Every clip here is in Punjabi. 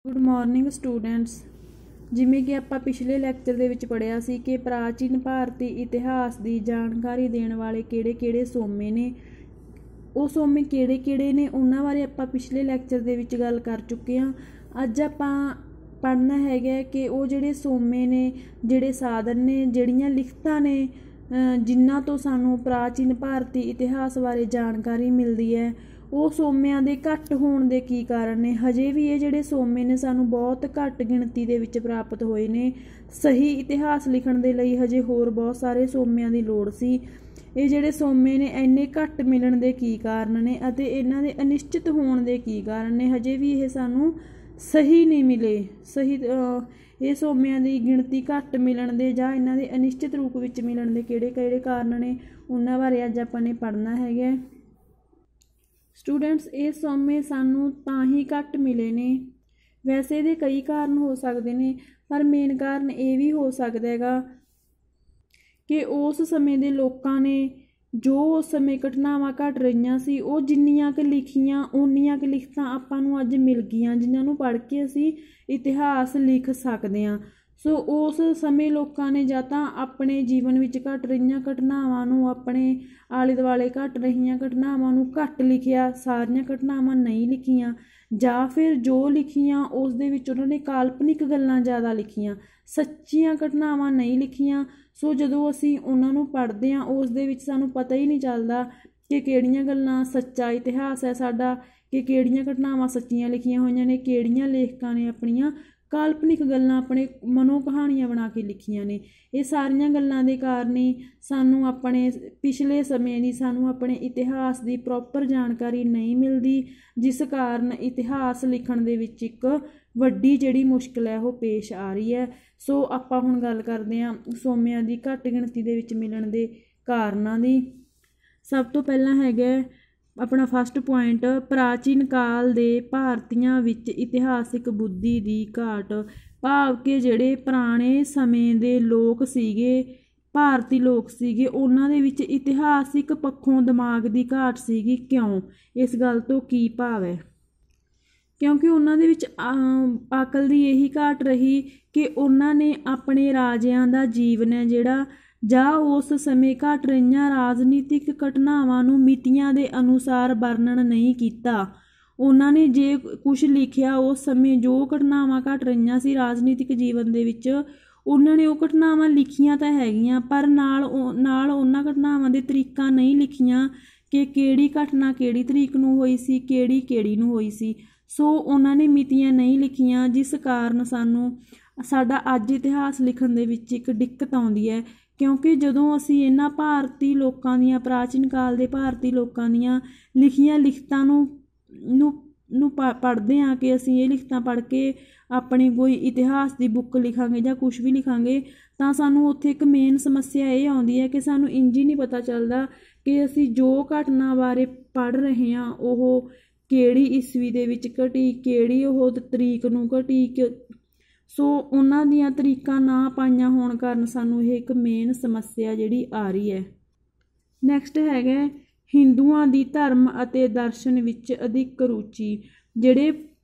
Good morning students. ਜਿਵੇਂ ਕਿ ਆਪਾਂ ਪਿਛਲੇ ਲੈਕਚਰ ਦੇ ਵਿੱਚ ਪੜ੍ਹਿਆ ਸੀ ਕਿ ਪ੍ਰਾਚੀਨ ਭਾਰਤੀ ਇਤਿਹਾਸ ਦੀ ਜਾਣਕਾਰੀ ਦੇਣ ਵਾਲੇ ਕਿਹੜੇ-ਕਿਹੜੇ ਸੋਮੇ ਨੇ, ਉਹ ਸੋਮੇ ਕਿਹੜੇ-ਕਿਹੜੇ ਨੇ ਉਹਨਾਂ ਬਾਰੇ ਆਪਾਂ ਪਿਛਲੇ ਲੈਕਚਰ ਦੇ ਵਿੱਚ ਗੱਲ ਕਰ ਚੁੱਕੇ ਹਾਂ। ਅੱਜ ਆਪਾਂ ਪੜ੍ਹਨਾ ਹੈਗਾ ਕਿ ਉਹ ਜਿਹੜੇ ਸੋਮੇ ਨੇ, ਜਿਹੜੇ ਸਾਧਨ ਨੇ, ਜਿਹੜੀਆਂ ਲਿਖਤਾਂ ਨੇ ਜਿਨ੍ਹਾਂ ਤੋਂ ਸਾਨੂੰ ਪ੍ਰਾਚੀਨ ਭਾਰਤੀ ਇਤਿਹਾਸ ਬਾਰੇ ਜਾਣਕਾਰੀ ਮਿਲਦੀ ਹੈ, ਉਹ ਸੋਮਿਆਂ ਦੇ ਘੱਟ ਹੋਣ ਦੇ ਕੀ ਕਾਰਨ ਨੇ। ਹਜੇ ਵੀ ਇਹ ਜਿਹੜੇ ਸੋਮੇ ਨੇ ਸਾਨੂੰ ਬਹੁਤ ਘੱਟ ਗਿਣਤੀ ਦੇ ਵਿੱਚ ਪ੍ਰਾਪਤ ਹੋਏ ਨੇ। ਸਹੀ ਇਤਿਹਾਸ ਲਿਖਣ ਦੇ ਲਈ ਹਜੇ ਹੋਰ ਬਹੁਤ ਸਾਰੇ ਸੋਮਿਆਂ ਦੀ ਲੋੜ ਸੀ। ਇਹ ਜਿਹੜੇ ਸੋਮੇ ਨੇ ਇੰਨੇ ਘੱਟ ਮਿਲਣ ਦੇ ਕੀ ਕਾਰਨ ਨੇ ਅਤੇ ਇਹਨਾਂ ਦੇ ਅਨਿਸ਼ਚਿਤ ਹੋਣ ਦੇ ਕੀ ਕਾਰਨ ਨੇ। ਹਜੇ ਵੀ ਇਹ ਸਾਨੂੰ ਸਹੀ ਨਹੀਂ ਮਿਲੇ। ਇਹ ਸੋਮਿਆਂ ਦੀ ਗਿਣਤੀ ਘੱਟ ਮਿਲਣ ਦੇ ਜਾਂ ਇਹਨਾਂ ਦੇ ਅਨਿਸ਼ਚਿਤ ਰੂਪ ਵਿੱਚ ਮਿਲਣ ਦੇ ਕਿਹੜੇ-ਕਿਹੜੇ ਕਾਰਨ ਨੇ, ਉਹਨਾਂ ਬਾਰੇ ਅੱਜ ਆਪਾਂ ਨੇ ਪੜ੍ਹਨਾ ਹੈਗਾ। ਸਟੂਡੈਂਟਸ, ਇਹ ਸੋਮੇ ਸਾਨੂੰ ਤਾਂ ਹੀ ਘੱਟ ਮਿਲੇ ਨੇ। ਵੈਸੇ ਇਹਦੇ ਕਈ ਕਾਰਨ ਹੋ ਸਕਦੇ ਨੇ, ਪਰ ਮੇਨ ਕਾਰਨ ਇਹ ਵੀ ਹੋ ਸਕਦਾ ਹੈਗਾ ਕਿ ਉਸ ਸਮੇਂ ਦੇ ਲੋਕਾਂ ਨੇ ਜੋ ਉਸ ਸਮੇਂ ਘਟਨਾਵਾਂ ਘਟ ਰਹੀਆਂ ਸੀ, ਉਹ ਜਿੰਨੀਆਂ ਕੁ ਲਿਖੀਆਂ ਓਨੀਆਂ ਕੁ ਲਿਖਤਾਂ ਆਪਾਂ ਨੂੰ ਅੱਜ ਮਿਲ ਗਈਆਂ, ਜਿਨ੍ਹਾਂ ਨੂੰ ਪੜ੍ਹ ਕੇ ਅਸੀਂ ਇਤਿਹਾਸ ਲਿਖ ਸਕਦੇ ਹਾਂ। ਸੋ ਉਸ ਸਮੇਂ ਲੋਕਾਂ ਨੇ ਜਾਂ ਤਾਂ ਆਪਣੇ ਜੀਵਨ ਵਿੱਚ ਘਟ ਰਹੀਆਂ ਘਟਨਾਵਾਂ ਨੂੰ, ਆਪਣੇ ਆਲੇ ਦੁਆਲੇ ਘਟ ਰਹੀਆਂ ਘਟਨਾਵਾਂ ਨੂੰ ਘੱਟ ਲਿਖਿਆ, ਸਾਰੀਆਂ ਘਟਨਾਵਾਂ ਨਹੀਂ ਲਿਖੀਆਂ, ਜਾਂ ਫਿਰ ਜੋ ਲਿਖੀਆਂ ਉਸ ਦੇ ਵਿੱਚ ਉਹਨਾਂ ਨੇ ਕਾਲਪਨਿਕ ਗੱਲਾਂ ਜ਼ਿਆਦਾ ਲਿਖੀਆਂ, ਸੱਚੀਆਂ ਘਟਨਾਵਾਂ ਨਹੀਂ ਲਿਖੀਆਂ। ਸੋ ਜਦੋਂ ਅਸੀਂ ਉਹਨਾਂ ਨੂੰ ਪੜ੍ਹਦੇ ਹਾਂ, ਉਸ ਦੇ ਵਿੱਚ ਸਾਨੂੰ ਪਤਾ ਹੀ ਨਹੀਂ ਚੱਲਦਾ ਕਿ ਕਿਹੜੀਆਂ ਗੱਲਾਂ ਸੱਚਾ ਇਤਿਹਾਸ ਹੈ ਸਾਡਾ, ਕਿ ਕਿਹੜੀਆਂ ਘਟਨਾਵਾਂ ਸੱਚੀਆਂ ਲਿਖੀਆਂ ਹੋਈਆਂ ਨੇ, ਕਿਹੜੀਆਂ ਲੇਖਕਾਂ ਨੇ ਆਪਣੀਆਂ ਕਾਲਪਨਿਕ ਗੱਲਾਂ, ਆਪਣੇ ਮਨੋ ਕਹਾਣੀਆਂ ਬਣਾ ਕੇ ਲਿਖੀਆਂ ਨੇ। ਇਹ ਸਾਰੀਆਂ ਗੱਲਾਂ ਦੇ ਕਾਰਨ ਹੀ ਸਾਨੂੰ ਆਪਣੇ ਪਿਛਲੇ ਸਮੇਂ ਦੀ, ਸਾਨੂੰ ਆਪਣੇ ਇਤਿਹਾਸ ਦੀ ਪ੍ਰੋਪਰ ਜਾਣਕਾਰੀ ਨਹੀਂ ਮਿਲਦੀ, ਜਿਸ ਕਾਰਨ ਇਤਿਹਾਸ ਲਿਖਣ ਦੇ ਵਿੱਚ ਇੱਕ ਵੱਡੀ ਜਿਹੜੀ ਮੁਸ਼ਕਿਲ ਹੈ ਉਹ ਪੇਸ਼ ਆ ਰਹੀ ਹੈ। ਸੋ ਆਪਾਂ ਹੁਣ ਗੱਲ ਕਰਦੇ ਹਾਂ ਸੋਮਿਆਂ ਦੀ ਘੱਟ ਗਿਣਤੀ ਦੇ ਵਿੱਚ ਮਿਲਣ ਦੇ ਕਾਰਨਾਂ ਦੀ। ਸਭ ਤੋਂ ਪਹਿਲਾਂ ਹੈਗਾ ਆਪਣਾ ਫਸਟ ਪੁਆਇੰਟ, ਪ੍ਰਾਚੀਨ ਕਾਲ ਦੇ ਭਾਰਤੀਆਂ ਵਿੱਚ ਇਤਿਹਾਸਿਕ ਬੁੱਧੀ ਦੀ ਘਾਟ। ਭਾਵ ਕਿ ਜਿਹੜੇ ਪੁਰਾਣੇ ਸਮੇਂ ਦੇ ਲੋਕ ਸੀਗੇ, ਭਾਰਤੀ ਲੋਕ ਸੀਗੇ, ਉਹਨਾਂ ਦੇ ਵਿੱਚ ਇਤਿਹਾਸਿਕ ਪੱਖੋਂ ਦਿਮਾਗ ਦੀ ਘਾਟ ਸੀਗੀ। ਕਿਉਂ? ਇਸ ਗੱਲ ਤੋਂ ਕੀ ਭਾਵ ਹੈ? ਕਿਉਂਕਿ ਉਹਨਾਂ ਦੇ ਵਿੱਚ ਅਕਲ ਦੀ ਇਹੀ ਘਾਟ ਰਹੀ ਕਿ ਉਹਨਾਂ ਨੇ ਆਪਣੇ ਰਾਜਿਆਂ ਦਾ ਜੀਵਨ ਹੈ ਜਿਹੜਾ, ਜਾਂ ਉਸ ਸਮੇਂ ਘਟ ਰਹੀਆਂ ਰਾਜਨੀਤਿਕ ਘਟਨਾਵਾਂ ਨੂੰ ਮਿਤੀਆਂ ਦੇ ਅਨੁਸਾਰ ਵਰਣਨ ਨਹੀਂ ਕੀਤਾ। ਉਹਨਾਂ ਨੇ ਜੇ ਕੁਛ ਲਿਖਿਆ ਉਸ ਸਮੇਂ ਜੋ ਘਟਨਾਵਾਂ ਘਟ ਰਹੀਆਂ ਸੀ ਰਾਜਨੀਤਿਕ ਜੀਵਨ ਦੇ ਵਿੱਚ, ਉਹਨਾਂ ਨੇ ਉਹ ਘਟਨਾਵਾਂ ਲਿਖੀਆਂ ਤਾਂ ਹੈਗੀਆਂ, ਪਰ ਨਾਲ ਉਹਨਾਂ ਘਟਨਾਵਾਂ ਦੇ ਤਰੀਕਾਂ ਨਹੀਂ ਲਿਖੀਆਂ ਕਿ ਕਿਹੜੀ ਘਟਨਾ ਕਿਹੜੀ ਤਰੀਕ ਨੂੰ ਹੋਈ ਸੀ, ਕਿਹੜੀ ਨੂੰ ਹੋਈ ਸੀ। ਸੋ ਉਹਨਾਂ ਨੇ ਮਿਤੀਆਂ ਨਹੀਂ ਲਿਖੀਆਂ, ਜਿਸ ਕਾਰਨ ਸਾਡਾ ਅੱਜ ਇਤਿਹਾਸ ਲਿਖਣ ਦੇ ਵਿੱਚ ਇੱਕ ਦਿੱਕਤ ਆਉਂਦੀ ਹੈ। ਕਿਉਂਕਿ ਜਦੋਂ ਅਸੀਂ ਇਹਨਾਂ ਭਾਰਤੀ ਲੋਕਾਂ ਦੀਆਂ, ਪ੍ਰਾਚੀਨ ਕਾਲ ਦੇ ਭਾਰਤੀ ਲੋਕਾਂ ਦੀਆਂ ਲਿਖੀਆਂ ਲਿਖਤਾਂ ਨੂੰ ਪੜ੍ਹਦੇ ਹਾਂ, ਕਿ ਅਸੀਂ ਇਹ ਲਿਖਤਾਂ ਪੜ੍ਹ ਕੇ ਆਪਣੀ ਕੋਈ ਇਤਿਹਾਸ ਦੀ ਬੁੱਕ ਲਿਖਾਂਗੇ ਜਾਂ ਕੁਛ ਵੀ ਲਿਖਾਂਗੇ, ਤਾਂ ਸਾਨੂੰ ਉੱਥੇ ਇੱਕ ਮੇਨ ਸਮੱਸਿਆ ਇਹ ਆਉਂਦੀ ਹੈ ਕਿ ਸਾਨੂੰ ਇੰਝ ਹੀ ਨਹੀਂ ਪਤਾ ਚੱਲਦਾ ਕਿ ਅਸੀਂ ਜੋ ਘਟਨਾ ਬਾਰੇ ਪੜ੍ਹ ਰਹੇ ਹਾਂ ਉਹ ਕਿਹੜੀ ਈਸਵੀ ਦੇ ਵਿੱਚ ਘਟੀ, ਕਿਹੜੀ ਉਹ ਤਰੀਕ ਨੂੰ ਘਟੀ। ਸੋ ਉਹਨਾਂ ਦੀਆਂ ਤਰੀਕਾਂ ਨਾ ਪਾਈਆਂ ਹੋਣ ਕਾਰਨ ਸਾਨੂੰ ਇਹ ਇੱਕ ਮੇਨ ਸਮੱਸਿਆ ਜਿਹੜੀ ਆ ਰਹੀ ਹੈ। ਨੈਕਸਟ ਹੈਗਾ ਹਿੰਦੂਆਂ ਦੀ ਧਰਮ ਅਤੇ ਦਰਸ਼ਨ ਵਿੱਚ ਅਧਿਕ ਰੁਚੀ। ਜਿਹੜੇ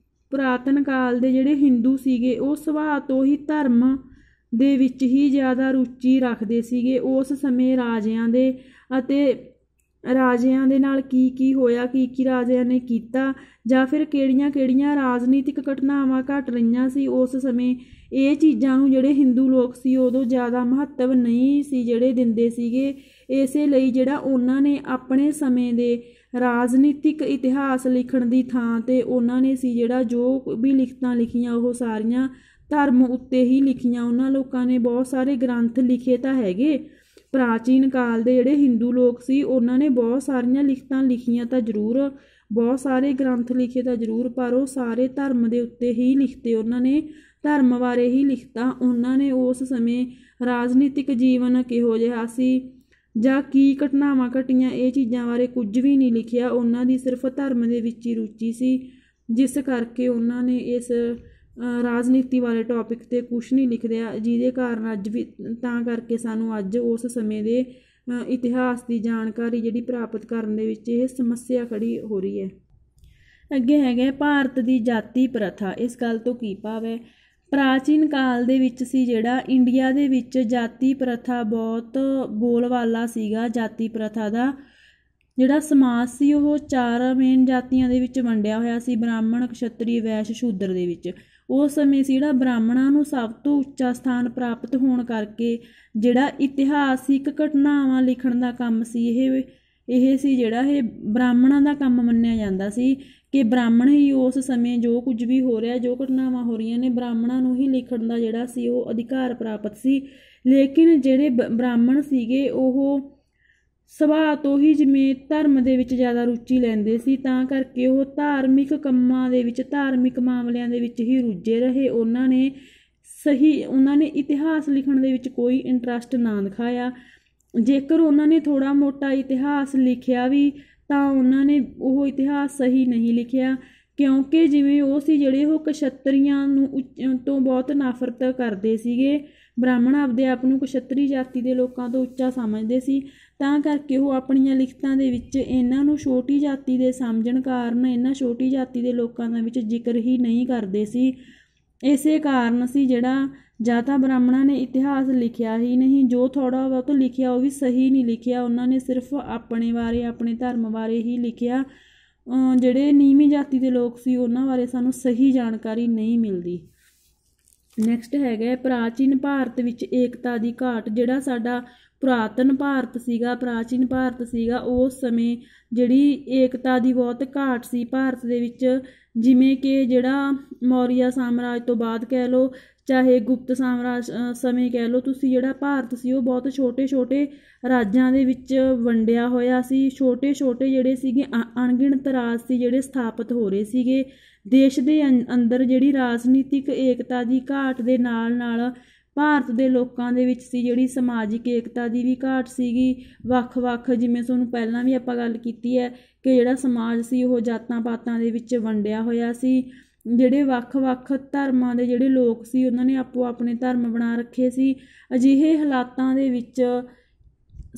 ਪੁਰਾਤਨ ਕਾਲ ਦੇ ਜਿਹੜੇ ਹਿੰਦੂ ਸੀਗੇ, ਉਹ ਸੁਭਾਅ ਤੋਂ ਹੀ ਧਰਮ ਦੇ ਵਿੱਚ ਹੀ ਜ਼ਿਆਦਾ ਰੁਚੀ ਰੱਖਦੇ ਸੀਗੇ। ਉਸ ਸਮੇਂ ਰਾਜਿਆਂ ਦੇ ਨਾਲ ਕੀ ਹੋਇਆ, ਕੀ ਰਾਜਿਆਂ ਨੇ ਕੀਤਾ, ਜਾਂ ਫਿਰ ਕਿਹੜੀਆਂ ਰਾਜਨੀਤਿਕ ਘਟਨਾਵਾਂ ਘਟ ਰਹੀਆਂ ਸੀ ਉਸ ਸਮੇਂ, ਇਹ ਚੀਜ਼ਾਂ ਨੂੰ ਜਿਹੜੇ ਹਿੰਦੂ ਲੋਕ ਸੀ ਉਦੋਂ ਜ਼ਿਆਦਾ ਮਹੱਤਵ ਨਹੀਂ ਸੀ ਜਿਹੜੇ ਦਿੰਦੇ ਸੀਗੇ। ਇਸੇ ਲਈ ਜਿਹੜਾ ਉਹਨਾਂ ਨੇ ਆਪਣੇ ਸਮੇਂ ਦੇ ਰਾਜਨੀਤਿਕ ਇਤਿਹਾਸ ਲਿਖਣ ਦੀ ਥਾਂ 'ਤੇ ਉਹਨਾਂ ਨੇ ਸੀ ਜਿਹੜਾ ਜੋ ਵੀ ਲਿਖਤਾਂ ਲਿਖੀਆਂ ਉਹ ਸਾਰੀਆਂ ਧਰਮ ਉੱਤੇ ਹੀ ਲਿਖੀਆਂ। ਉਹਨਾਂ ਲੋਕਾਂ ਨੇ ਬਹੁਤ ਸਾਰੇ ਗ੍ਰੰਥ ਲਿਖੇ ਤਾਂ ਹੈਗੇ, ਪ੍ਰਾਚੀਨ ਕਾਲ ਦੇ ਜਿਹੜੇ ਹਿੰਦੂ ਲੋਕ ਸੀ ਉਹਨਾਂ ਨੇ ਬਹੁਤ ਸਾਰੀਆਂ ਲਿਖਤਾਂ ਲਿਖੀਆਂ ਤਾਂ ਜ਼ਰੂਰ, ਬਹੁਤ ਸਾਰੇ ਗ੍ਰੰਥ ਲਿਖੇ ਤਾਂ ਜ਼ਰੂਰ, ਪਰ ਉਹ ਸਾਰੇ ਧਰਮ ਦੇ ਉੱਤੇ ਹੀ ਲਿਖਤੇ, ਉਹਨਾਂ ਨੇ ਧਰਮ ਬਾਰੇ ਹੀ ਲਿਖਤਾ। ਉਹਨਾਂ ਨੇ ਉਸ ਸਮੇਂ ਰਾਜਨੀਤਿਕ ਜੀਵਨ ਕਿਹੋ ਜਿਹਾ ਸੀ ਜਾਂ ਕੀ ਘਟਨਾਵਾਂ ਘਟੀਆਂ, ਇਹ ਚੀਜ਼ਾਂ ਬਾਰੇ ਕੁਝ ਵੀ ਨਹੀਂ ਲਿਖਿਆ। ਉਹਨਾਂ ਦੀ ਸਿਰਫ ਧਰਮ ਦੇ ਵਿੱਚ ਹੀ ਰੁਚੀ ਸੀ, ਜਿਸ ਕਰਕੇ ਉਹਨਾਂ ਨੇ ਇਸ ਰਾਜਨੀਤੀ ਵਾਲੇ ਟੌਪਿਕ 'ਤੇ ਕੁਛ ਨਹੀਂ ਲਿਖਦੇ, ਜਿਹਦੇ ਕਾਰਨ ਅੱਜ ਵੀ, ਤਾਂ ਕਰਕੇ ਸਾਨੂੰ ਅੱਜ ਉਸ ਸਮੇਂ ਦੇ ਇਤਿਹਾਸ ਦੀ ਜਾਣਕਾਰੀ ਜਿਹੜੀ ਪ੍ਰਾਪਤ ਕਰਨ ਦੇ ਵਿੱਚ ਇਹ ਸਮੱਸਿਆ ਖੜੀ ਹੋ ਰਹੀ ਹੈ। ਅੱਗੇ ਹੈਗਾ ਭਾਰਤ ਦੀ ਜਾਤੀ ਪ੍ਰਥਾ। ਇਸ ਗੱਲ ਤੋਂ ਕੀ ਭਾਵ ਹੈ? ਪ੍ਰਾਚੀਨ ਕਾਲ ਦੇ ਵਿੱਚ ਸੀ ਜਿਹੜਾ ਇੰਡੀਆ ਦੇ ਵਿੱਚ ਜਾਤੀ ਪ੍ਰਥਾ ਬਹੁਤ ਬੋਲਬਾਲਾ ਸੀਗਾ। ਜਾਤੀ ਪ੍ਰਥਾ ਦਾ ਜਿਹੜਾ ਸਮਾਜ ਸੀ ਉਹ 4 ਮੇਨ ਜਾਤੀਆਂ ਦੇ ਵਿੱਚ ਵੰਡਿਆ ਹੋਇਆ ਸੀ, ਬ੍ਰਾਹਮਣ, ਕਸ਼ੱਤਰੀ, ਵੈਸ਼, ਸ਼ੂਦਰ ਦੇ ਵਿੱਚ। ਉਸ ਸਮੇਂ ਸੀ ਜਿਹੜਾ ਬ੍ਰਾਹਮਣਾਂ ਨੂੰ ਸਭ ਤੋਂ ਉੱਚਾ ਸਥਾਨ ਪ੍ਰਾਪਤ ਹੋਣ ਕਰਕੇ ਜਿਹੜਾ ਇਤਿਹਾਸਿਕ ਘਟਨਾਵਾਂ ਲਿਖਣ ਦਾ ਕੰਮ ਸੀ ਇਹ ਸੀ ਜਿਹੜਾ ਇਹ ਬ੍ਰਾਹਮਣਾਂ ਦਾ ਕੰਮ ਮੰਨਿਆ ਜਾਂਦਾ ਸੀ ਕਿ ਬ੍ਰਾਹਮਣ ਹੀ ਉਸ ਸਮੇਂ ਜੋ ਕੁਝ ਵੀ ਹੋ ਰਿਹਾ, ਜੋ ਘਟਨਾਵਾਂ ਹੋ ਰਹੀਆਂ ਨੇ, ਬ੍ਰਾਹਮਣਾਂ ਨੂੰ ਹੀ ਲਿਖਣ ਦਾ ਜਿਹੜਾ ਸੀ ਉਹ ਅਧਿਕਾਰ ਪ੍ਰਾਪਤ ਸੀ। ਲੇਕਿਨ ਜਿਹੜੇ ਬ੍ਰਾਹਮਣ ਸੀਗੇ ਉਹ ਸੁਭਾਅ ਤੋਂ ਹੀ ਜਿਵੇਂ ਧਰਮ ਦੇ ਵਿੱਚ ਜ਼ਿਆਦਾ ਰੁਚੀ ਲੈਂਦੇ ਸੀ, ਤਾਂ ਕਰਕੇ ਉਹ ਧਾਰਮਿਕ ਕੰਮਾਂ ਦੇ ਵਿੱਚ, ਧਾਰਮਿਕ ਮਾਮਲਿਆਂ ਦੇ ਵਿੱਚ ਹੀ ਰੁੱਝੇ ਰਹੇ। ਉਹਨਾਂ ਨੇ ਇਤਿਹਾਸ ਲਿਖਣ ਦੇ ਵਿੱਚ ਕੋਈ ਇੰਟਰਸਟ ਨਾ ਦਿਖਾਇਆ। ਜੇਕਰ ਉਹਨਾਂ ਨੇ ਥੋੜ੍ਹਾ ਮੋਟਾ ਇਤਿਹਾਸ ਲਿਖਿਆ ਵੀ ਤਾਂ ਉਹਨਾਂ ਨੇ ਉਹ ਇਤਿਹਾਸ ਸਹੀ ਨਹੀਂ ਲਿਖਿਆ, ਕਿਉਂਕਿ ਜਿਵੇਂ ਉਹ ਸੀ ਜਿਹੜੇ ਉਹ ਕਸ਼ੱਤਰੀਆਂ ਨੂੰ ਤੋਂ ਬਹੁਤ ਨਫ਼ਰਤ ਕਰਦੇ ਸੀਗੇ। ਬ੍ਰਾਹਮਣ ਆਪਦੇ ਆਪ ਨੂੰ ਕਸ਼ੱਤਰੀ ਜਾਤੀ ਦੇ ਲੋਕਾਂ ਤੋਂ ਉੱਚਾ ਸਮਝਦੇ ਸੀ, ਤਾਂ ਕਰਕੇ ਉਹ ਆਪਣੀਆਂ ਲਿਖਤਾਂ ਦੇ ਵਿੱਚ ਇਹਨਾਂ ਨੂੰ ਛੋਟੀ ਜਾਤੀ ਦੇ ਸਮਝਣ ਕਾਰਨ ਇਹਨਾਂ ਛੋਟੀ ਜਾਤੀ ਦੇ ਲੋਕਾਂ ਦਾ ਵਿੱਚ ਜ਼ਿਕਰ ਹੀ ਨਹੀਂ ਕਰਦੇ ਸੀ। ਇਸੇ ਕਾਰਨ ਸੀ ਜਿਹੜਾ ਜਾਂ ਤਾਂ ਬ੍ਰਾਹਮਣਾਂ ਨੇ ਇਤਿਹਾਸ ਲਿਖਿਆ ਹੀ ਨਹੀਂ, ਜੋ ਥੋੜ੍ਹਾ ਬਹੁਤ ਲਿਖਿਆ ਉਹ ਵੀ ਸਹੀ ਨਹੀਂ ਲਿਖਿਆ। ਉਹਨਾਂ ਨੇ ਸਿਰਫ ਆਪਣੇ ਬਾਰੇ, ਆਪਣੇ ਧਰਮ ਬਾਰੇ ਹੀ ਲਿਖਿਆ। ਜਿਹੜੇ ਨੀਵੀਂ ਜਾਤੀ ਦੇ ਲੋਕ ਸੀ ਉਹਨਾਂ ਬਾਰੇ ਸਾਨੂੰ ਸਹੀ ਜਾਣਕਾਰੀ ਨਹੀਂ ਮਿਲਦੀ। ਨੈਕਸਟ ਹੈਗਾ ਪ੍ਰਾਚੀਨ ਭਾਰਤ ਵਿੱਚ ਏਕਤਾ ਦੀ ਘਾਟ। ਜਿਹੜਾ ਸਾਡਾ ਪੁਰਾਤਨ ਭਾਰਤ ਸੀਗਾ, ਪ੍ਰਾਚੀਨ ਭਾਰਤ ਸੀਗਾ, ਉਸ ਸਮੇਂ ਜਿਹੜੀ ਏਕਤਾ ਦੀ ਬਹੁਤ ਘਾਟ ਸੀ ਭਾਰਤ ਦੇ ਵਿੱਚ। ਜਿਵੇਂ ਕਿ ਜਿਹੜਾ ਮੌਰੀਆ ਸਾਮਰਾਜ ਤੋਂ ਬਾਅਦ ਕਹਿ ਲਓ, ਚਾਹੇ ਗੁਪਤ ਸਾਮਰਾਜ ਸਮੇਂ ਕਹਿ ਲਓ ਤੁਸੀਂ, ਜਿਹੜਾ ਭਾਰਤ ਸੀ ਉਹ ਬਹੁਤ ਛੋਟੇ ਛੋਟੇ ਰਾਜਾਂ ਦੇ ਵਿੱਚ ਵੰਡਿਆ ਹੋਇਆ ਸੀ। ਛੋਟੇ ਛੋਟੇ ਜਿਹੜੇ ਸੀਗੇ ਅਣਗਿਣਤ ਰਾਜ ਸੀ ਜਿਹੜੇ ਸਥਾਪਿਤ ਹੋ ਰਹੇ ਸੀਗੇ। ਦੇਸ਼ ਦੇ ਅੰਦਰ ਜਿਹੜੀ ਰਾਜਨੀਤਿਕ ਏਕਤਾ ਦੀ ਘਾਟ ਦੇ ਨਾਲ ਨਾਲ ਭਾਰਤ ਦੇ ਲੋਕਾਂ ਦੇ ਵਿੱਚ ਸੀ ਜਿਹੜੀ ਸਮਾਜਿਕ ਏਕਤਾ ਦੀ ਵੀ ਘਾਟ ਸੀਗੀ। ਵੱਖ-ਵੱਖ, ਜਿਵੇਂ ਤੁਹਾਨੂੰ ਪਹਿਲਾਂ ਵੀ ਆਪਾਂ ਗੱਲ ਕੀਤੀ ਹੈ ਕਿ ਜਿਹੜਾ ਸਮਾਜ ਸੀ ਉਹ ਜਾਤਾਂ ਪਾਤਾਂ ਦੇ ਵਿੱਚ ਵੰਡਿਆ ਹੋਇਆ ਸੀ। ਜਿਹੜੇ ਵੱਖ-ਵੱਖ ਧਰਮਾਂ ਦੇ ਜਿਹੜੇ ਲੋਕ ਸੀ ਉਹਨਾਂ ਨੇ ਆਪੋ ਆਪਣੇ ਧਰਮ ਬਣਾ ਰੱਖੇ ਸੀ। ਅਜਿਹੇ ਹਾਲਾਤਾਂ ਦੇ ਵਿੱਚ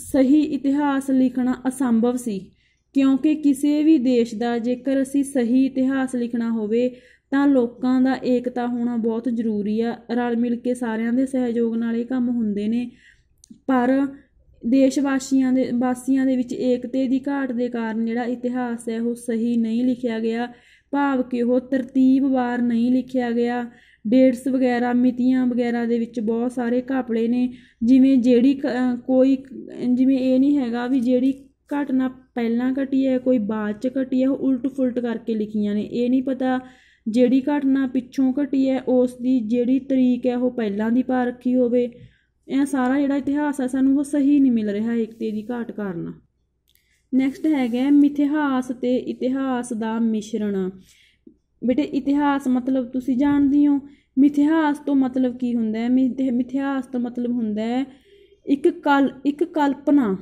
ਸਹੀ ਇਤਿਹਾਸ ਲਿਖਣਾ ਅਸੰਭਵ ਸੀ, ਕਿਉਂਕਿ ਕਿਸੇ ਵੀ ਦੇਸ਼ ਦਾ ਜੇਕਰ ਅਸੀਂ ਸਹੀ ਇਤਿਹਾਸ ਲਿਖਣਾ ਹੋਵੇ ਤਾਂ ਲੋਕਾਂ ਦਾ ਏਕਤਾ ਹੋਣਾ ਬਹੁਤ ਜ਼ਰੂਰੀ ਆ। ਰਲ ਮਿਲ ਕੇ ਸਾਰਿਆਂ ਦੇ ਸਹਿਯੋਗ ਨਾਲ ਇਹ ਕੰਮ ਹੁੰਦੇ ਨੇ, ਪਰ ਦੇਸ਼ ਵਾਸੀਆਂ ਦੇ ਵਿੱਚ ਏਕਤੇ ਦੀ ਘਾਟ ਦੇ ਕਾਰਨ ਜਿਹੜਾ ਇਤਿਹਾਸ ਹੈ ਉਹ ਸਹੀ ਨਹੀਂ ਲਿਖਿਆ ਗਿਆ, ਭਾਵ ਕਿ ਉਹ ਤਰਤੀਬਵਾਰ ਨਹੀਂ ਲਿਖਿਆ ਗਿਆ। ਡੇਟਸ ਵਗੈਰਾ, ਮਿਤੀਆਂ ਵਗੈਰਾ ਦੇ ਵਿੱਚ ਬਹੁਤ ਸਾਰੇ ਘਪਲੇ ਨੇ। ਜਿਵੇਂ ਜਿਵੇਂ ਇਹ ਨਹੀਂ ਹੈਗਾ ਵੀ ਜਿਹੜੀ ਘਟਨਾ ਪਹਿਲਾਂ ਘਟੀ ਹੈ ਕੋਈ ਬਾਅਦ 'ਚ ਘਟੀ ਹੈ, ਉਹ ਉਲਟ ਫੁਲਟ ਕਰਕੇ ਲਿਖੀਆਂ ਨੇ। ਇਹ ਨਹੀਂ ਪਤਾ ਜਿਹੜੀ ਘਟਨਾ ਪਿੱਛੋਂ ਘਟੀ ਹੈ ਉਸ ਦੀ ਜਿਹੜੀ ਤਰੀਕ ਹੈ ਉਹ ਪਹਿਲਾਂ ਦੀ ਪਾ ਰੱਖੀ ਹੋਵੇ। ਇਹ ਸਾਰਾ ਜਿਹੜਾ ਇਤਿਹਾਸ ਹੈ ਸਾਨੂੰ ਉਹ ਸਹੀ ਨਹੀਂ ਮਿਲ ਰਿਹਾ ਏਕਤੇ ਦੀ ਘਾਟ ਕਾਰਨ। ਨੈਕਸਟ ਹੈਗਾ ਮਿਥਿਹਾਸ ਤੇ ਇਤਿਹਾਸ ਦਾ ਮਿਸ਼ਰਣ। ਬੇਟੇ ਇਤਿਹਾਸ ਮਤਲਬ ਤੁਸੀਂ ਜਾਣਦੇ ਹੋ। ਮਿਥਿਹਾਸ ਤੋਂ ਮਤਲਬ ਕੀ ਹੁੰਦਾ ਹੈ? ਮਿਥਿਹਾਸ ਤੋਂ ਮਤਲਬ ਹੁੰਦਾ ਹੈ ਇੱਕ ਕਲਪਨਾ।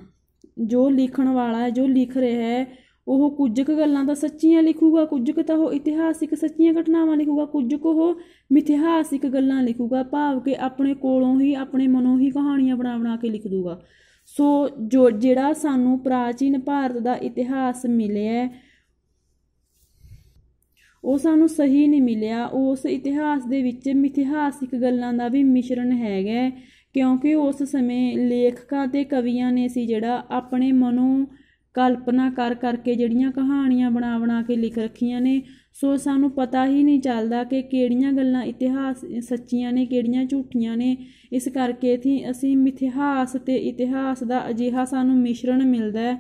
ਜੋ ਲਿਖਣ ਵਾਲਾ ਹੈ, ਜੋ ਲਿਖ ਰਿਹਾ ਹੈ, ਉਹ ਕੁਝ ਕੁ ਗੱਲਾਂ ਤਾਂ ਸੱਚੀਆਂ ਲਿਖੂਗਾ, ਕੁਝ ਕੁ ਤਾਂ ਉਹ ਇਤਿਹਾਸਿਕ ਸੱਚੀਆਂ ਘਟਨਾਵਾਂ ਲਿਖੂਗਾ, ਕੁਝ ਕੁ ਉਹ ਮਿਥਿਹਾਸਿਕ ਗੱਲਾਂ ਲਿਖੂਗਾ, ਭਾਵ ਕਿ ਆਪਣੇ ਕੋਲੋਂ ਹੀ, ਆਪਣੇ ਮਨੋਂ ਹੀ ਕਹਾਣੀਆਂ ਬਣਾ ਕੇ ਲਿਖ ਦੂਗਾ। ਸੋ ਜਿਹੜਾ ਸਾਨੂੰ ਪ੍ਰਾਚੀਨ ਭਾਰਤ ਦਾ ਇਤਿਹਾਸ ਮਿਲਿਆ ਉਹ ਸਾਨੂੰ ਸਹੀ ਨਹੀਂ ਮਿਲਿਆ। ਉਸ ਇਤਿਹਾਸ ਦੇ ਵਿੱਚ ਮਿਥਿਹਾਸਿਕ ਗੱਲਾਂ ਦਾ ਵੀ ਮਿਸ਼ਰਣ ਹੈਗਾ, ਕਿਉਂਕਿ ਉਸ ਸਮੇਂ ਲੇਖਕਾਂ ਅਤੇ ਕਵੀਆਂ ਨੇ ਸੀ ਜਿਹੜਾ ਆਪਣੇ ਮਨੋਂ ਕਲਪਨਾ ਕਰਕੇ ਜਿਹੜੀਆਂ ਕਹਾਣੀਆਂ ਬਣਾ ਕੇ ਲਿਖ ਰੱਖੀਆਂ ਨੇ। ਸੋ ਸਾਨੂੰ ਪਤਾ ਹੀ ਨਹੀਂ ਚੱਲਦਾ ਕਿ ਕਿਹੜੀਆਂ ਗੱਲਾਂ ਇਤਿਹਾਸ ਸੱਚੀਆਂ ਨੇ, ਕਿਹੜੀਆਂ ਝੂਠੀਆਂ ਨੇ। ਇਸ ਕਰਕੇ ਅਸੀਂ ਮਿਥਿਹਾਸ ਅਤੇ ਇਤਿਹਾਸ ਦਾ ਅਜਿਹਾ ਸਾਨੂੰ ਮਿਸ਼ਰਣ ਮਿਲਦਾ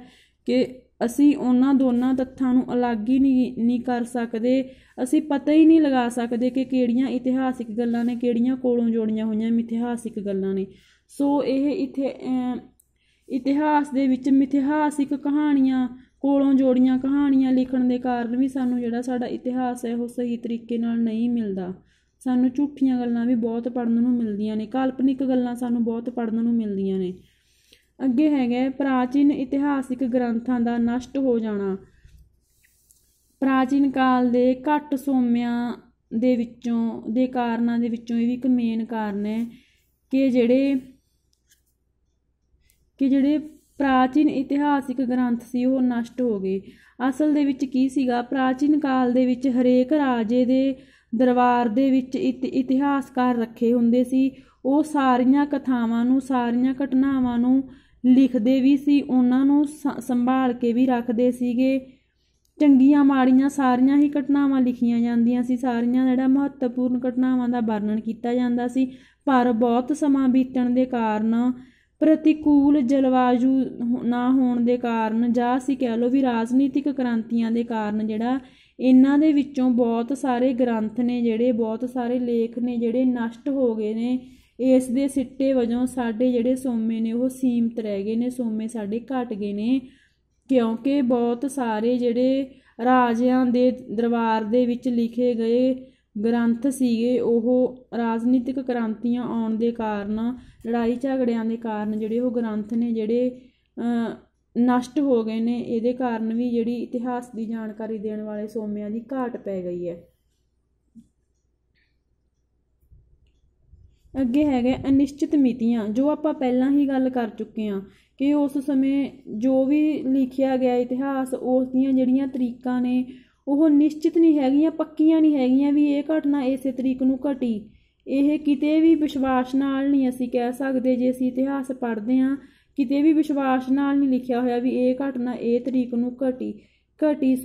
ਕਿ ਅਸੀਂ ਉਹਨਾਂ ਦੋਨਾਂ ਤੱਥਾਂ ਨੂੰ ਅਲੱਗ ਹੀ ਨਹੀਂ ਕਰ ਸਕਦੇ। ਅਸੀਂ ਪਤਾ ਹੀ ਨਹੀਂ ਲਗਾ ਸਕਦੇ ਕਿ ਕਿਹੜੀਆਂ ਇਤਿਹਾਸਿਕ ਗੱਲਾਂ ਨੇ, ਕਿਹੜੀਆਂ ਕੋਲੋਂ ਜੋੜੀਆਂ ਹੋਈਆਂ ਮਿਥਿਹਾਸਿਕ ਗੱਲਾਂ ਨੇ। ਸੋ ਇਹ ਇਤਿਹਾਸ ਦੇ ਵਿੱਚ ਮਿਥਿਹਾਸਿਕ ਕਹਾਣੀਆਂ, ਕੋਲੋਂ ਜੋੜੀਆਂ ਕਹਾਣੀਆਂ ਲਿਖਣ ਦੇ ਕਾਰਨ ਵੀ ਸਾਨੂੰ ਜਿਹੜਾ ਸਾਡਾ ਇਤਿਹਾਸ ਹੈ ਉਹ ਸਹੀ ਤਰੀਕੇ ਨਾਲ ਨਹੀਂ ਮਿਲਦਾ। ਸਾਨੂੰ ਝੂਠੀਆਂ ਗੱਲਾਂ ਵੀ ਬਹੁਤ ਪੜ੍ਹਨ ਨੂੰ ਮਿਲਦੀਆਂ ਨੇ, ਕਾਲਪਨਿਕ ਗੱਲਾਂ ਸਾਨੂੰ ਬਹੁਤ ਪੜ੍ਹਨ ਨੂੰ ਮਿਲਦੀਆਂ ਨੇ। ਅੱਗੇ ਹੈਗਾ ਪ੍ਰਾਚੀਨ ਇਤਿਹਾਸਿਕ ਗ੍ਰੰਥਾਂ ਦਾ ਨਸ਼ਟ ਹੋ ਜਾਣਾ। ਪ੍ਰਾਚੀਨ ਕਾਲ ਦੇ ਘੱਟ ਸੋਮਿਆਂ ਦੇ ਕਾਰਨਾਂ ਦੇ ਵਿੱਚੋਂ ਇਹ ਵੀ ਇੱਕ ਮੇਨ ਕਾਰਨ ਹੈ ਕਿ ਜਿਹੜੇ ਪ੍ਰਾਚੀਨ ਇਤਿਹਾਸਿਕ ਗ੍ਰੰਥ ਸੀ ਉਹ ਨਸ਼ਟ ਹੋ ਗਏ। ਅਸਲ ਦੇ ਵਿੱਚ ਕੀ ਸੀਗਾ, ਪ੍ਰਾਚੀਨ ਕਾਲ ਦੇ ਵਿੱਚ ਹਰੇਕ ਰਾਜੇ ਦੇ ਦਰਬਾਰ ਦੇ ਵਿੱਚ ਇਤਿਹਾਸਕਾਰ ਰੱਖੇ ਹੁੰਦੇ ਸੀ। ਉਹ ਸਾਰੀਆਂ ਕਥਾਵਾਂ ਨੂੰ, ਸਾਰੀਆਂ ਘਟਨਾਵਾਂ ਨੂੰ ਲਿਖਦੇ ਵੀ ਸੀ, ਉਹਨਾਂ ਨੂੰ ਸੰਭਾਲ ਕੇ ਵੀ ਰੱਖਦੇ ਸੀਗੇ। ਚੰਗੀਆਂ ਮਾੜੀਆਂ ਸਾਰੀਆਂ ਹੀ ਘਟਨਾਵਾਂ ਲਿਖੀਆਂ ਜਾਂਦੀਆਂ ਸੀ, ਸਾਰੀਆਂ ਜਿਹੜਾ ਮਹੱਤਵਪੂਰਨ ਘਟਨਾਵਾਂ ਦਾ ਵਰਣਨ ਕੀਤਾ ਜਾਂਦਾ ਸੀ। ਪਰ ਬਹੁਤ ਸਮਾਂ ਬੀਤਣ ਦੇ ਕਾਰਨ, ਪ੍ਰਤੀਕੂਲ ਜਲਵਾਯੂ ਨਾ ਹੋਣ ਦੇ ਕਾਰਨ, ਜਾਂ ਅਸੀਂ ਕਹਿ ਲਓ ਵੀ ਰਾਜਨੀਤਿਕ ਕ੍ਰਾਂਤੀਆਂ ਦੇ ਕਾਰਨ, ਜਿਹੜਾ ਇਹਨਾਂ ਦੇ ਵਿੱਚੋਂ ਬਹੁਤ ਸਾਰੇ ਗ੍ਰੰਥ ਨੇ ਜਿਹੜੇ, ਬਹੁਤ ਸਾਰੇ ਲੇਖ ਨੇ ਜਿਹੜੇ ਨਸ਼ਟ ਹੋ ਗਏ ਨੇ। ਇਸ ਦੇ ਸਿੱਟੇ ਵਜੋਂ ਸਾਡੇ ਜਿਹੜੇ ਸੋਮੇ ਨੇ ਉਹ ਸੀਮਤ ਰਹਿ ਗਏ ਨੇ, ਸੋਮੇ ਸਾਡੇ ਘਟ ਗਏ ਨੇ, ਕਿਉਂਕਿ ਬਹੁਤ ਸਾਰੇ ਜਿਹੜੇ ਰਾਜਿਆਂ ਦੇ ਦਰਬਾਰ ਦੇ ਵਿੱਚ ਲਿਖੇ ਗਏ ਗ੍ਰੰਥ ਸੀਗੇ ਉਹ ਰਾਜਨੀਤਿਕ ਕ੍ਰਾਂਤੀਆਂ ਆਉਣ ਦੇ ਕਾਰਨ, ਲੜਾਈ ਝਗੜਿਆਂ ਦੇ ਕਾਰਨ ਜਿਹੜੇ ਉਹ ਗ੍ਰੰਥ ਨੇ ਜਿਹੜੇ ਨਸ਼ਟ ਹੋ ਗਏ ਨੇ। ਇਹਦੇ ਕਾਰਨ ਵੀ ਜਿਹੜੀ ਇਤਿਹਾਸ ਦੀ ਜਾਣਕਾਰੀ ਦੇਣ ਵਾਲੇ ਸੋਮਿਆਂ ਦੀ ਘਾਟ ਪੈ ਗਈ ਹੈ। ਅੱਗੇ ਹੈਗੇ ਅਨਿਸ਼ਚਿਤ ਮਿਤੀਆਂ, ਜੋ ਆਪਾਂ ਪਹਿਲਾਂ ਹੀ ਗੱਲ ਕਰ ਚੁੱਕੇ ਹਾਂ ਕਿ ਉਸ ਸਮੇਂ ਜੋ ਵੀ ਲਿਖਿਆ ਗਿਆ ਇਤਿਹਾਸ, ਉਸ ਦੀਆਂ ਜਿਹੜੀਆਂ ਤਰੀਕਾਂ ਨੇ ਉਹ ਨਿਸ਼ਚਿਤ ਨਹੀਂ ਹੈਗੀਆਂ, ਪੱਕੀਆਂ ਨਹੀਂ ਹੈਗੀਆਂ ਵੀ ਇਹ ਘਟਨਾ ਇਸੇ ਤਰੀਕ ਨੂੰ ਘਟੀ। ਇਹ ਕਿਤੇ ਵੀ ਵਿਸ਼ਵਾਸ ਨਾਲ ਨਹੀਂ ਅਸੀਂ ਕਹਿ ਸਕਦੇ, ਜੇ ਅਸੀਂ ਇਤਿਹਾਸ ਪੜ੍ਹਦੇ ਹਾਂ ਕਿਤੇ ਵੀ ਵਿਸ਼ਵਾਸ ਨਾਲ ਨਹੀਂ ਲਿਖਿਆ ਹੋਇਆ ਵੀ ਇਹ ਘਟਨਾ ਇਹ ਤਰੀਕ ਨੂੰ ਘਟੀ।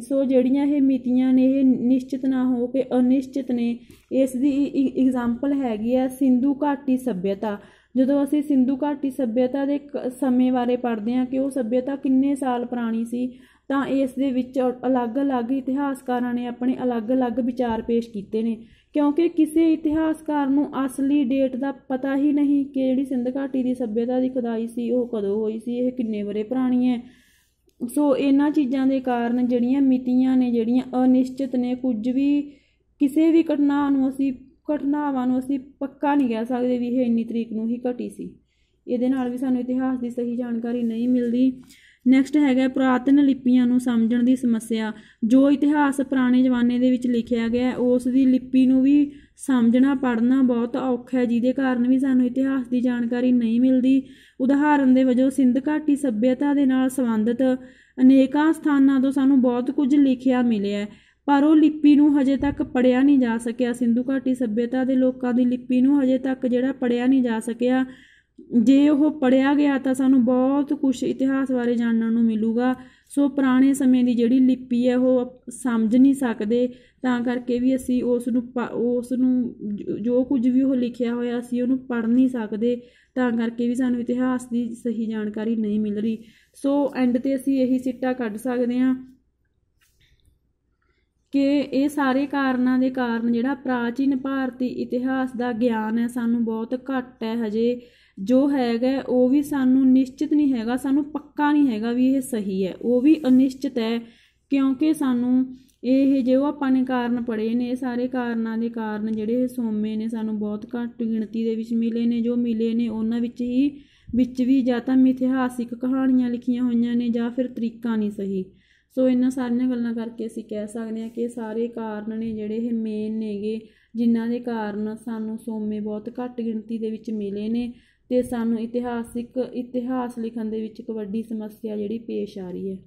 ਸੋ ਜਿਹੜੀਆਂ ਇਹ ਮਿਤੀਆਂ ਨੇ ਇਹ ਨਿਸ਼ਚਿਤ ਨਾ ਹੋ ਕੇ ਅਨਿਸ਼ਚਿਤ ਨੇ। ਇਸ ਦੀ ਇਗਜ਼ਾਮਪਲ ਹੈਗੀ ਆ ਸਿੰਧੂ ਘਾਟੀ ਸੱਭਿਅਤਾ। ਜਦੋਂ ਅਸੀਂ ਸਿੰਧੂ ਘਾਟੀ ਸੱਭਿਅਤਾ ਦੇ ਸਮੇਂ ਬਾਰੇ ਪੜ੍ਹਦੇ ਹਾਂ ਕਿ ਉਹ ਸੱਭਿਅਤਾ ਕਿੰਨੇ ਸਾਲ ਪੁਰਾਣੀ ਸੀ, ਤਾਂ ਇਸ ਦੇ ਵਿੱਚ ਅਲੱਗ-ਅਲੱਗ ਇਤਿਹਾਸਕਾਰਾਂ ਨੇ ਆਪਣੇ ਅਲੱਗ-ਅਲੱਗ ਵਿਚਾਰ ਪੇਸ਼ ਕੀਤੇ ਨੇ, ਕਿਉਂਕਿ ਕਿਸੇ ਇਤਿਹਾਸਕਾਰ ਨੂੰ ਅਸਲੀ ਡੇਟ ਦਾ ਪਤਾ ਹੀ ਨਹੀਂ ਕਿ ਜਿਹੜੀ ਸਿੰਧ ਘਾਟੀ ਦੀ ਸੱਭਿਅਤਾ ਦੀ ਖੁਦਾਈ ਸੀ ਉਹ ਕਦੋਂ ਹੋਈ ਸੀ, ਇਹ ਕਿੰਨੇ ਵਰੇ ਪੁਰਾਣੀ ਹੈ। ਸੋ ਇਹਨਾਂ ਚੀਜ਼ਾਂ ਦੇ ਕਾਰਨ ਜਿਹੜੀਆਂ ਮਿਤੀਆਂ ਨੇ ਜਿਹੜੀਆਂ ਅਨਿਸ਼ਚਿਤ ਨੇ, ਕੁਝ ਵੀ ਕਿਸੇ ਵੀ ਘਟਨਾਵਾਂ ਨੂੰ ਅਸੀਂ ਪੱਕਾ ਨਹੀਂ ਕਹਿ ਸਕਦੇ ਵੀ ਇਹ ਇੰਨੀ ਤਰੀਕ ਨੂੰ ਹੀ ਘਟੀ ਸੀ। ਇਹਦੇ ਨਾਲ ਵੀ ਸਾਨੂੰ ਇਤਿਹਾਸ ਦੀ ਸਹੀ ਜਾਣਕਾਰੀ ਨਹੀਂ ਮਿਲਦੀ। ਨੈਕਸਟ ਹੈਗਾ ਪੁਰਾਤਨ ਲਿਪੀਆਂ ਨੂੰ ਸਮਝਣ ਦੀ ਸਮੱਸਿਆ। ਜੋ ਇਤਿਹਾਸ ਪੁਰਾਣੇ ਜ਼ਮਾਨੇ ਦੇ ਵਿੱਚ ਲਿਖਿਆ ਗਿਆ ਉਸ ਦੀ ਲਿਪੀ ਨੂੰ ਵੀ ਸਮਝਣਾ ਪੜ੍ਹਨਾ ਬਹੁਤ ਔਖਾ ਹੈ, ਜਿਹਦੇ ਕਾਰਨ ਵੀ ਸਾਨੂੰ ਇਤਿਹਾਸ ਦੀ ਜਾਣਕਾਰੀ ਨਹੀਂ ਮਿਲਦੀ। ਉਦਾਹਰਨ ਦੇ ਵਜੋਂ ਸਿੰਧ ਘਾਟੀ ਸੱਭਿਅਤਾ ਦੇ ਨਾਲ ਸੰਬੰਧਿਤ ਅਨੇਕਾਂ ਸਥਾਨਾਂ ਤੋਂ ਸਾਨੂੰ ਬਹੁਤ ਕੁਝ ਲਿਖਿਆ ਮਿਲਿਆ, ਪਰ ਉਹ ਲਿਪੀ ਨੂੰ ਹਜੇ ਤੱਕ ਪੜ੍ਹਿਆ ਨਹੀਂ ਜਾ ਸਕਿਆ। ਸਿੰਧੂ ਘਾਟੀ ਸੱਭਿਅਤਾ ਦੇ ਲੋਕਾਂ ਦੀ ਲਿਪੀ ਨੂੰ ਹਜੇ ਤੱਕ ਜਿਹੜਾ ਪੜ੍ਹਿਆ ਨਹੀਂ ਜਾ ਸਕਿਆ। ਜੇ ਉਹ ਪੜ੍ਹਿਆ ਗਿਆ ਤਾਂ ਸਾਨੂੰ ਬਹੁਤ ਕੁਝ ਇਤਿਹਾਸ ਬਾਰੇ ਜਾਣਨ ਨੂੰ ਮਿਲੂਗਾ। ਸੋ ਪੁਰਾਣੇ ਸਮੇਂ ਦੀ ਜਿਹੜੀ ਲਿਪੀ ਹੈ ਉਹ ਸਮਝ ਨਹੀਂ ਸਕਦੇ, ਤਾਂ ਕਰਕੇ ਵੀ ਅਸੀਂ ਉਸ ਨੂੰ ਜੋ ਕੁਝ ਵੀ ਉਹ ਲਿਖਿਆ ਹੋਇਆ ਅਸੀਂ ਉਹਨੂੰ ਪੜ੍ਹ ਨਹੀਂ ਸਕਦੇ, ਤਾਂ ਕਰਕੇ ਵੀ ਸਾਨੂੰ ਇਤਿਹਾਸ ਦੀ ਸਹੀ ਜਾਣਕਾਰੀ ਨਹੀਂ ਮਿਲ ਰਹੀ। ਸੋ ਐਂਡ 'ਤੇ ਅਸੀਂ ਇਹੀ ਸਿੱਟਾ ਕੱਢ ਸਕਦੇ ਹਾਂ ਕਿ ਇਹ ਸਾਰੇ ਕਾਰਨਾਂ ਦੇ ਕਾਰਨ ਜਿਹੜਾ ਪ੍ਰਾਚੀਨ ਭਾਰਤੀ ਇਤਿਹਾਸ ਦਾ ਗਿਆਨ ਹੈ ਸਾਨੂੰ ਬਹੁਤ ਘੱਟ ਹੈ। ਹਜੇ ਜੋ ਹੈਗਾ ਉਹ ਵੀ ਸਾਨੂੰ ਨਿਸ਼ਚਿਤ ਨਹੀਂ ਹੈਗਾ, ਸਾਨੂੰ ਪੱਕਾ ਨਹੀਂ ਹੈਗਾ ਵੀ ਇਹ ਸਹੀ ਹੈ, ਉਹ ਵੀ ਅਨਿਸ਼ਚਿਤ ਹੈ, ਕਿਉਂਕਿ ਸਾਨੂੰ ਇਹ ਜੋ ਆਪਾਂ ਨੇ ਕਾਰਨ ਪੜ੍ਹੇ ਨੇ, ਇਹ ਸਾਰੇ ਕਾਰਨਾਂ ਦੇ ਕਾਰਨ ਜਿਹੜੇ ਸੋਮੇ ਨੇ ਸਾਨੂੰ ਬਹੁਤ ਘੱਟ ਗਿਣਤੀ ਦੇ ਵਿੱਚ ਮਿਲੇ ਨੇ। ਜੋ ਮਿਲੇ ਨੇ ਉਹਨਾਂ ਵਿੱਚ ਵੀ ਜਾਂ ਤਾਂ ਮਿਥਿਹਾਸਿਕ ਕਹਾਣੀਆਂ ਲਿਖੀਆਂ ਹੋਈਆਂ ਨੇ ਜਾਂ ਫਿਰ ਤਰੀਕਾਂ ਨਹੀਂ ਸਹੀ। ਸੋ ਇਹਨਾਂ ਸਾਰੀਆਂ ਗੱਲਾਂ ਕਰਕੇ ਅਸੀਂ ਕਹਿ ਸਕਦੇ ਹਾਂ ਕਿ ਸਾਰੇ ਕਾਰਨ ਨੇ ਜਿਹੜੇ ਇਹ ਮੇਨ ਨੇਗੇ, ਜਿਨ੍ਹਾਂ ਦੇ ਕਾਰਨ ਸਾਨੂੰ ਸੋਮੇ ਬਹੁਤ ਘੱਟ ਗਿਣਤੀ ਦੇ ਵਿੱਚ ਮਿਲੇ ਨੇ ਅਤੇ ਸਾਨੂੰ ਇਤਿਹਾਸ ਲਿਖਣ ਦੇ ਵਿੱਚ ਇੱਕ ਵੱਡੀ ਸਮੱਸਿਆ ਜਿਹੜੀ ਪੇਸ਼ ਆ ਰਹੀ ਹੈ।